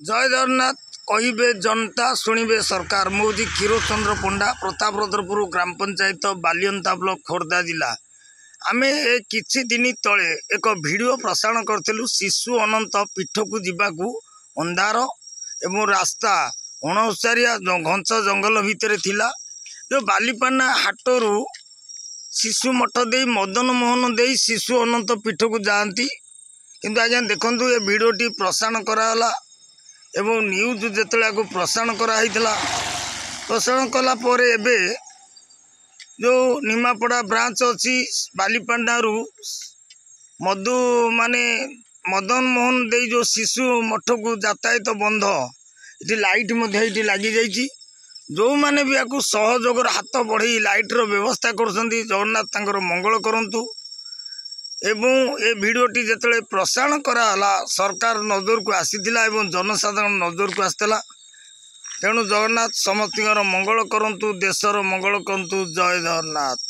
जय जगन्नाथ कहिबे जनता शुणिबे सरकार। मुझे क्षीर चंद्र पंडा प्रतापरद्रपुर ग्राम पंचायत बालियंता ब्लॉक खोर्धा जिला। आमे किछि दिन तले एक वीडियो प्रसारण करथिलु शिशु अनंत पीठ को जीवाकू अंधार एवं रास्ता अणउसारिया घंच जंगल भितर थिला। जो बालीपाना हाटरू शिशु मठ दे मदन मोहन दे शिशु अनंत पीठ को जाती। किंतु आज्ञा देखंतु ये वीडियोटी प्रसारण कराला एवं न्यूज जिते प्रसारण कराइला। प्रसारण कला परे एबे जो निमापड़ा ब्रांच अच्छी बालीपांडारू मधु माने मदन मोहन दे जो शिशु मठ को यातायात बंध ये लाइट ये लगी जाइए। जो माने भी आपको सहयोग हाथ बढ़े लाइटर व्यवस्था कर जगन्नाथ तांकर मंगल करंतु। एवं ए वीडियोटी जिते प्रसारण कराला सरकार नजर को आसीथिला एवं जनसाधारण नजर को आसला। तेणु जगन्नाथ समस्त मंगल करंतु, देशर मंगल करंतु। जय जगन्नाथ।